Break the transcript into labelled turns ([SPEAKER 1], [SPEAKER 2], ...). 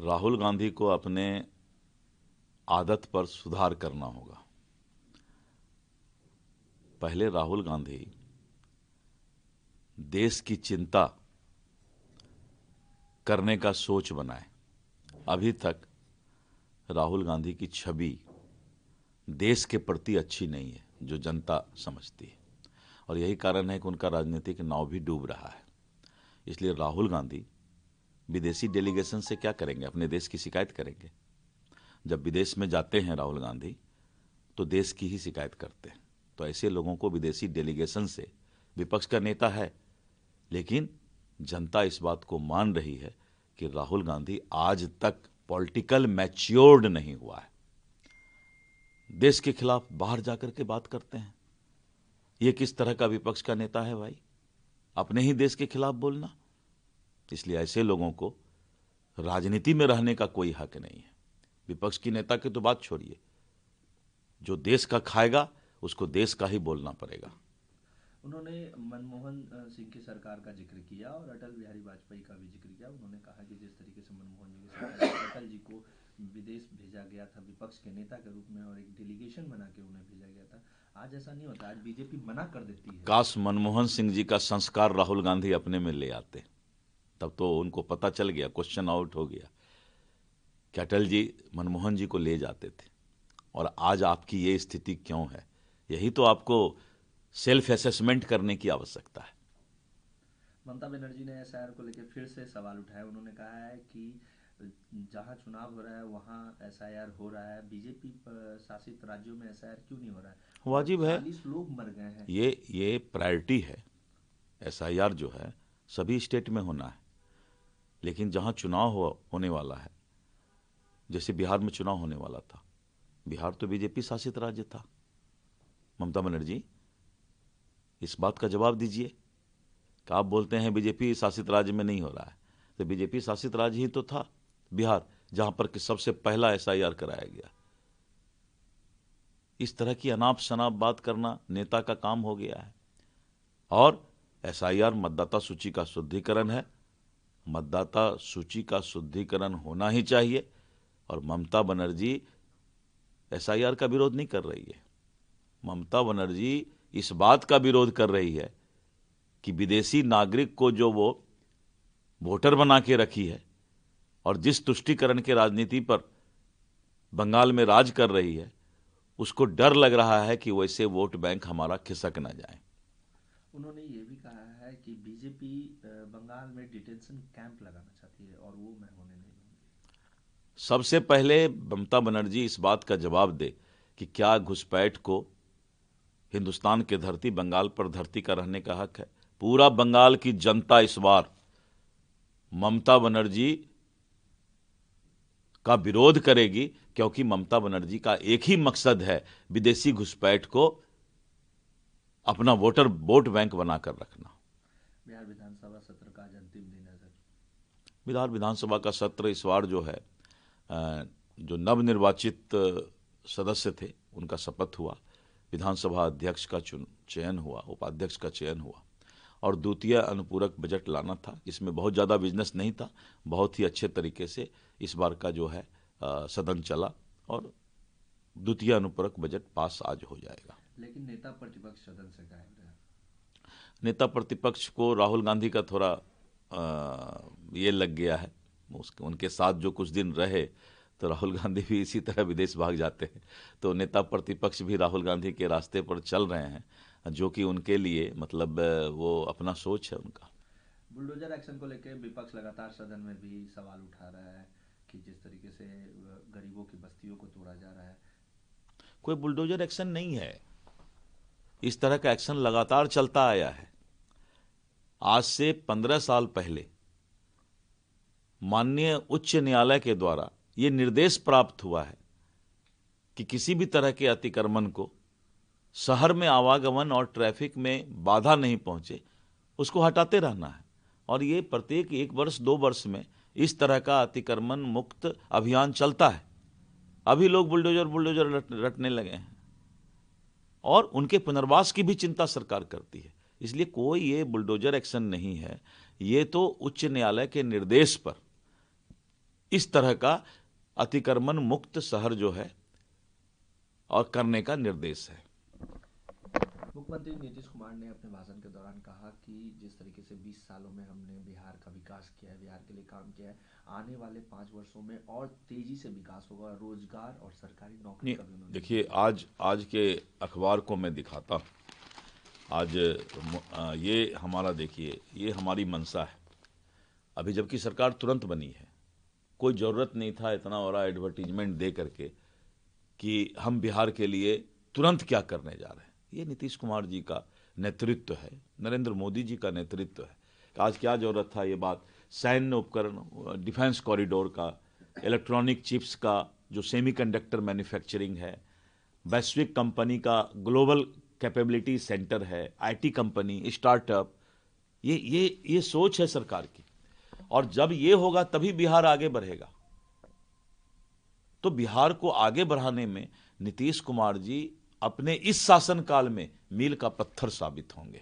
[SPEAKER 1] राहुल गांधी को अपने आदत पर सुधार करना होगा। पहले राहुल गांधी देश की चिंता करने का सोच बनाए। अभी तक राहुल गांधी की छवि देश के प्रति अच्छी नहीं है, जो जनता समझती है, और यही कारण है कि उनका राजनीतिक नाव भी डूब रहा है। इसलिए राहुल गांधी विदेशी डेलीगेशन से क्या करेंगे? अपने देश की शिकायत करेंगे। जब विदेश में जाते हैं राहुल गांधी तो देश की ही शिकायत करते हैं। तो ऐसे लोगों को विदेशी डेलीगेशन से, विपक्ष का नेता है लेकिन जनता इस बात को मान रही है कि राहुल गांधी आज तक पॉलिटिकल मैच्योर्ड नहीं हुआ है। देश के खिलाफ बाहर जाकर के बात करते हैं। ये किस तरह का विपक्ष का नेता है भाई, अपने ही देश के खिलाफ बोलना? इसलिए ऐसे लोगों को राजनीति में रहने का कोई हक नहीं है। विपक्ष की नेता की तो बात छोड़िए, जो देश का खाएगा उसको देश का ही बोलना पड़ेगा।
[SPEAKER 2] उन्होंने मनमोहन सिंह की सरकार का जिक्र किया और अटल बिहारी वाजपेयी का भी जिक्र किया। उन्होंने कहा कि जिस तरीके से मनमोहन जी की सरकार में अटल जी को विदेश भेजा गया था विपक्ष के नेता के रूप में और एक डेलीगेशन बना के उन्हें भेजा गया था, आज ऐसा नहीं होता। आज बीजेपी मना कर देती है।
[SPEAKER 1] काश मनमोहन सिंह जी का संस्कार राहुल गांधी अपने में ले आते, तब तो उनको पता चल गया, क्वेश्चन आउट हो गया कि अटल जी मनमोहन जी को ले जाते थे और आज आपकी ये स्थिति क्यों है। यही तो आपको सेल्फ असेसमेंट करने की आवश्यकता है।
[SPEAKER 2] ममता बनर्जी ने एसआईआर को लेकर फिर से सवाल उठाया। उन्होंने कहा है कि जहां चुनाव हो रहा है वहां एसआईआर हो रहा है, बीजेपी शासित राज्यों में एसआईआर क्यों नहीं हो रहा है?
[SPEAKER 1] वाजिब है,
[SPEAKER 2] 40 लोग मर गए हैं।
[SPEAKER 1] ये प्रायोरिटी है। एसआईआर जो है सभी स्टेट में होना है, लेकिन जहां चुनाव होने वाला है, जैसे बिहार में चुनाव होने वाला था, बिहार तो बीजेपी शासित राज्य था। ममता बनर्जी इस बात का जवाब दीजिए कि आप बोलते हैं बीजेपी शासित राज्य में नहीं हो रहा है, तो बीजेपी शासित राज्य ही तो था बिहार, जहां पर कि सबसे पहला एसआईआर कराया गया। इस तरह की अनाप शनाप बात करना नेता का काम हो गया है। और एसआईआर मतदाता सूची का शुद्धिकरण है, मतदाता सूची का शुद्धिकरण होना ही चाहिए। और ममता बनर्जी एसआईआर का विरोध नहीं कर रही है। ममता बनर्जी इस बात का विरोध कर रही है कि विदेशी नागरिक को जो वो वोटर बना के रखी है और जिस तुष्टीकरण के राजनीति पर बंगाल में राज कर रही है, उसको डर लग रहा है कि वैसे वोट बैंक हमारा खिसक ना जाए।
[SPEAKER 2] उन्होंने ये भी कहा है कि बीजेपी बंगाल में डिटेंशन कैंप लगाना चाहती है और वो मैं होने नहीं दूंगी।
[SPEAKER 1] सबसे पहले ममता बनर्जी इस बात का जवाब दे कि क्या घुसपैठ को हिंदुस्तान के धरती, बंगाल पर धरती का रहने का हक है? पूरा बंगाल की जनता इस बार ममता बनर्जी का विरोध करेगी, क्योंकि ममता बनर्जी का एक ही मकसद है, विदेशी घुसपैठ को अपना वोट बैंक बनाकर रखना।
[SPEAKER 2] बिहार विधानसभा सत्र का आज अंतिम दिन है।
[SPEAKER 1] बिहार विधानसभा का सत्र इस बार जो है, जो नवनिर्वाचित सदस्य थे उनका शपथ हुआ, विधानसभा अध्यक्ष का चयन हुआ, उपाध्यक्ष का चयन हुआ, और द्वितीय अनुपूरक बजट लाना था। इसमें बहुत ज़्यादा बिजनेस नहीं था, बहुत ही अच्छे तरीके से इस बार का जो है सदन चला और द्वितीय अनुपूरक बजट पास आज हो जाएगा।
[SPEAKER 2] लेकिन नेता प्रतिपक्ष सदन से गायब रहे।
[SPEAKER 1] नेता प्रतिपक्ष को राहुल गांधी का थोड़ा ये लग गया है, उनके साथ जो कुछ दिन रहे तो राहुल गांधी भी इसी तरह विदेश भाग जाते हैं, तो नेता प्रतिपक्ष भी राहुल गांधी के रास्ते पर चल रहे हैं, जो कि उनके लिए मतलब वो अपना सोच है उनका।
[SPEAKER 2] बुलडोजर एक्शन को लेकर विपक्ष लगातार सदन में भी सवाल उठा रहा है कि जिस तरीके से गरीबों की बस्तियों को तोड़ा जा रहा है।
[SPEAKER 1] कोई बुलडोजर एक्शन नहीं है, इस तरह का एक्शन लगातार चलता आया है। आज से 15 साल पहले माननीय उच्च न्यायालय के द्वारा यह निर्देश प्राप्त हुआ है कि किसी भी तरह के अतिक्रमण को, शहर में आवागमन और ट्रैफिक में बाधा नहीं पहुंचे, उसको हटाते रहना है। और ये प्रत्येक 1 वर्ष 2 वर्ष में इस तरह का अतिक्रमण मुक्त अभियान चलता है। अभी लोग बुलडोजर रटने लगे हैं और उनके पुनर्वास की भी चिंता सरकार करती है। इसलिए कोई ये बुलडोजर एक्शन नहीं है, ये तो उच्च न्यायालय के निर्देश पर इस तरह का अतिक्रमण मुक्त शहर जो है और करने का निर्देश है।
[SPEAKER 2] मुख्यमंत्री नीतीश कुमार ने अपने भाषण के दौरान कहा कि जिस तरीके से 20 सालों में हमने बिहार का विकास किया है, बिहार के लिए काम किया है, आने वाले 5 वर्षों में और तेजी से विकास होगा, रोजगार और सरकारी नौकरी का भी उन्होंने।
[SPEAKER 1] देखिए, आज के अखबार को मैं दिखाता हूँ। आज ये हमारा, देखिए, ये हमारी मंशा है। अभी जबकि सरकार तुरंत बनी है, कोई ज़रूरत नहीं था इतना बड़ा एडवर्टीजमेंट दे करके कि हम बिहार के लिए तुरंत क्या करने जा रहे हैं। ये नीतीश कुमार जी का नेतृत्व है, नरेंद्र मोदी जी का नेतृत्व है। आज क्या जरूरत था, ये बात सैन्य उपकरण, डिफेंस कॉरिडोर का, इलेक्ट्रॉनिक चिप्स का, जो सेमीकंडक्टर मैन्युफैक्चरिंग है, वैश्विक कंपनी का ग्लोबल कैपेबिलिटी सेंटर है, आईटी कंपनी, स्टार्टअप, ये सोच है सरकार की। और जब ये होगा तभी बिहार आगे बढ़ेगा। तो बिहार को आगे बढ़ाने में नीतीश कुमार जी अपने इस शासनकाल में मील का पत्थर साबित होंगे।